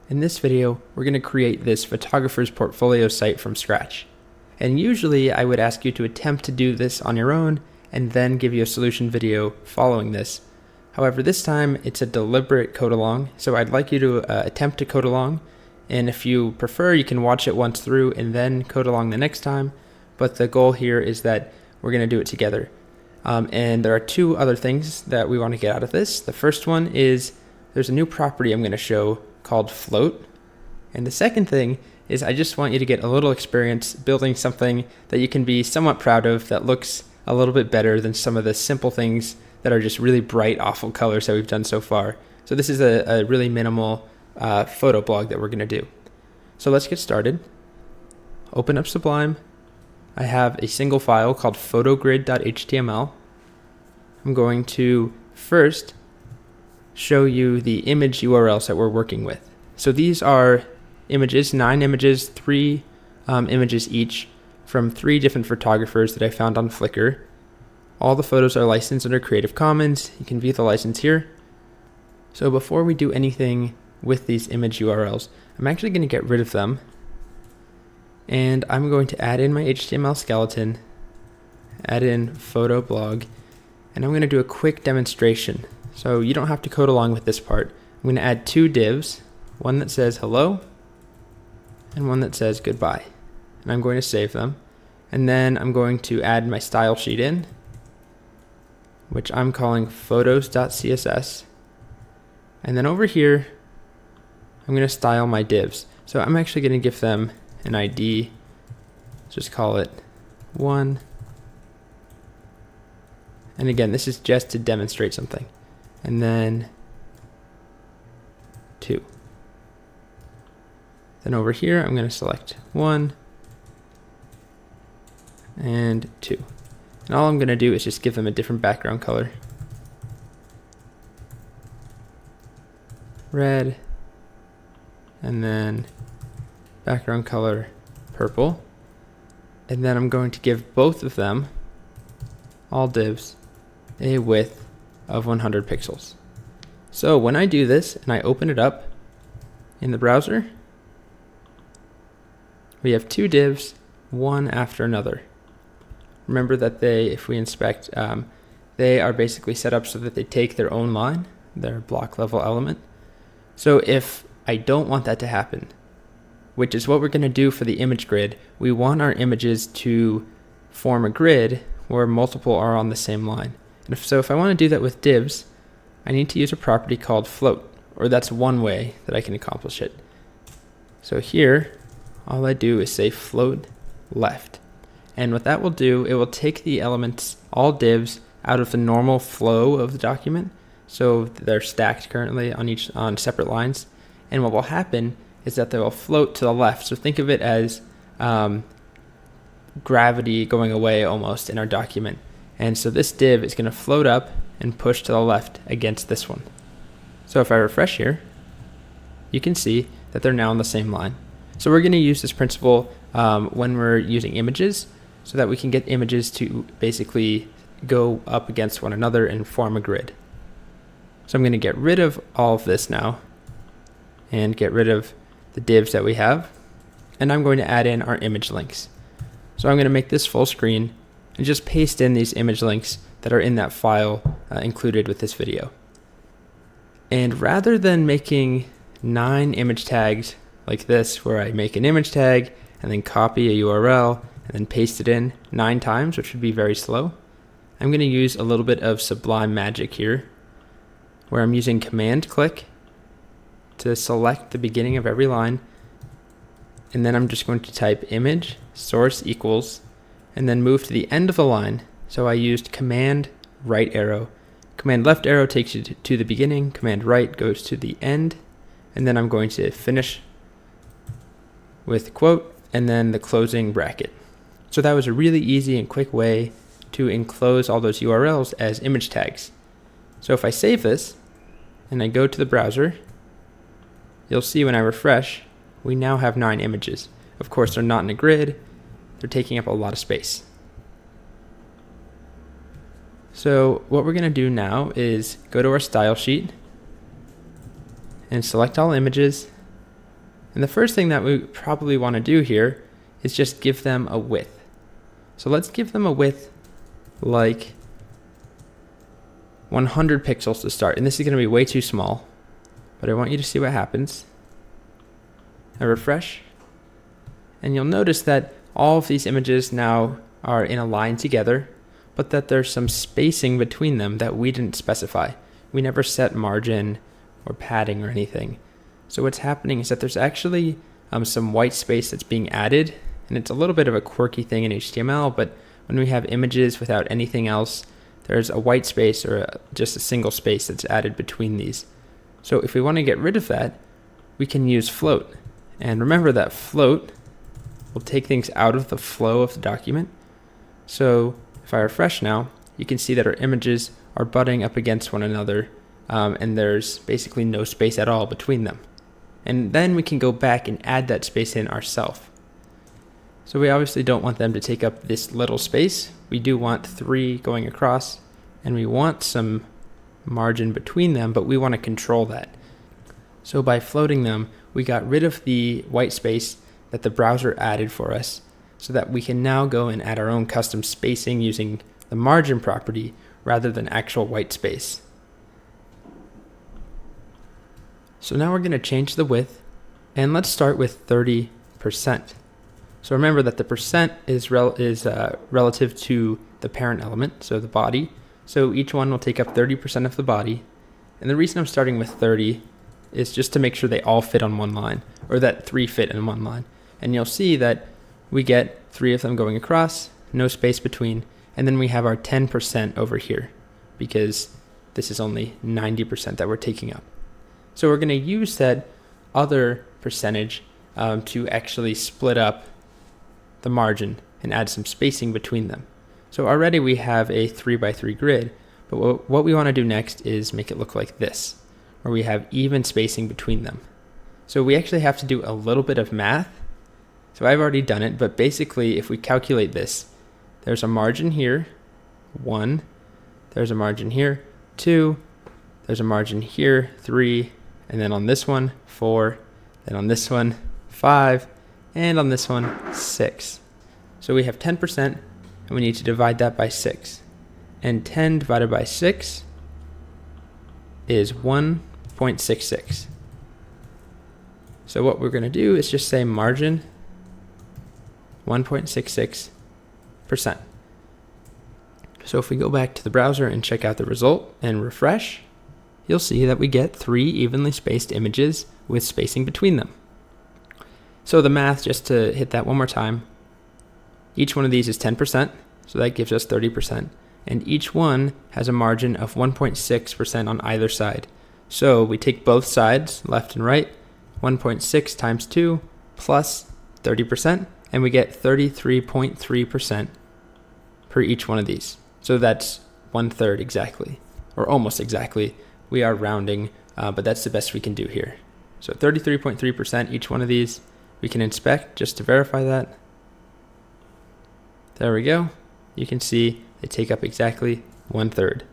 In this video, we're going to create this photographer's portfolio site from scratch. And usually I would ask you to attempt to do this on your own and then give you a solution video following this. However, this time it's a deliberate code along, so I'd like you to attempt to code along. And if you prefer, you can watch it once through and then code along the next time. But the goal here is that we're going to do it together. And there are two other things that we want to get out of this. The first one is there's a new property I'm going to show called float. And the second thing is I just want you to get a little experience building something that you can be somewhat proud of that looks a little bit better than some of the simple things that are just really bright, awful colors that we've done so far. So this is a really minimal photo blog that we're going to do. So let's get started. Open up Sublime. I have a single file called photogrid.html. I'm going to first show you the image URLs that we're working with. So these are images, 9 images, 3 images each from 3 different photographers that I found on Flickr. All the photos are licensed under Creative Commons. You can view the license here. So before we do anything with these image URLs, I'm actually going to get rid of them. And I'm going to add in my HTML skeleton, add in photo blog, and I'm going to do a quick demonstration. So you don't have to code along with this part. I'm going to add 2 divs, one that says hello and one that says goodbye. And I'm going to save them. And then I'm going to add my style sheet in, which I'm calling photos.css. And then over here, I'm going to style my divs. So I'm actually going to give them an ID. Just call it 1. And again, this is just to demonstrate something. And then 2. Then over here, I'm going to select 1 and 2. And all I'm going to do is just give them a different background color. Red, and then background color purple. And then I'm going to give both of them, all divs, a width of 100 pixels. So when I do this and I open it up in the browser, we have 2 divs, one after another. Remember that if we inspect, they are basically set up so that they take their own line, their block level element. So if I don't want that to happen, which is what we're going to do for the image grid, we want our images to form a grid where multiple are on the same line. And if I want to do that with divs, I need to use a property called float, or that's one way that I can accomplish it. So here, all I do is say float left. And what that will do, it will take the elements, all divs, out of the normal flow of the document. So they're stacked currently on separate lines. And what will happen is that they will float to the left. So think of it as gravity going away almost in our document. And so this div is going to float up and push to the left against this one. So if I refresh here, you can see that they're now on the same line. So we're going to use this principle when we're using images so that we can get images to basically go up against one another and form a grid. So I'm going to get rid of all of this now and get rid of the divs that we have. And I'm going to add in our image links. So I'm going to make this full screen and just paste in these image links that are in that file included with this video. And rather than making 9 image tags like this, where I make an image tag and then copy a URL and then paste it in 9 times, which would be very slow, I'm going to use a little bit of Sublime magic here, where I'm using command click to select the beginning of every line. And then I'm just going to type image source equals and then move to the end of the line. So I used command right arrow. Command left arrow takes you to the beginning, command right goes to the end, and then I'm going to finish with quote and then the closing bracket. So that was a really easy and quick way to enclose all those URLs as image tags. So if I save this and I go to the browser, you'll see when I refresh, we now have 9 images. Of course, they're not in a grid. They're taking up a lot of space. So what we're going to do now is go to our style sheet and select all images And the first thing that we probably want to do here is just give them a width. So let's give them a width like 100 pixels to start. And this is going to be way too small, but I want you to see what happens. I refresh, and you'll notice that all of these images now are in a line together, but that there's some spacing between them that we didn't specify. We never set margin or padding or anything. So what's happening is that there's actually some white space that's being added, and it's a little bit of a quirky thing in HTML, but when we have images without anything else, there's a white space or just a single space that's added between these. So if we want to get rid of that, we can use float. And remember that float will take things out of the flow of the document. So if I refresh now, you can see that our images are butting up against one another, and there's basically no space at all between them. And then we can go back and add that space in ourselves. So we obviously don't want them to take up this little space. We do want 3 going across, and we want some margin between them, but we want to control that. So by floating them, we got rid of the white space that the browser added for us, so that we can now go and add our own custom spacing using the margin property rather than actual white space. So now we're going to change the width, and let's start with 30%. So remember that the percent is relative to the parent element, so the body. So each one will take up 30% of the body. And the reason I'm starting with 30 is just to make sure they all fit on one line, or that 3 fit in one line. And you'll see that we get 3 of them going across, no space between, and then we have our 10% over here, because this is only 90% that we're taking up. So we're going to use that other percentage to actually split up the margin and add some spacing between them. So already we have a 3x3 grid, but what we want to do next is make it look like this, where we have even spacing between them. So we actually have to do a little bit of math. So I've already done it, but basically if we calculate this, there's a margin here, 1, there's a margin here, 2, there's a margin here, 3, and then on this one, 4, then on this one, 5, and on this one, 6. So we have 10%, and we need to divide that by 6. And 10 divided by 6 is 1.66. So what we're going to do is just say margin 1.66%. So if we go back to the browser and check out the result and refresh, you'll see that we get 3 evenly spaced images with spacing between them. So the math, just to hit that one more time, each one of these is 10%, so that gives us 30%, and each one has a margin of 1.6% on either side. So we take both sides, left and right, 1.6 times 2 plus 30%, and we get 33.3% per each one of these. So that's 1/3 exactly, or almost exactly. We are rounding, but that's the best we can do here. So 33.3% each one of these. We can inspect just to verify that. There we go. You can see they take up exactly 1/3.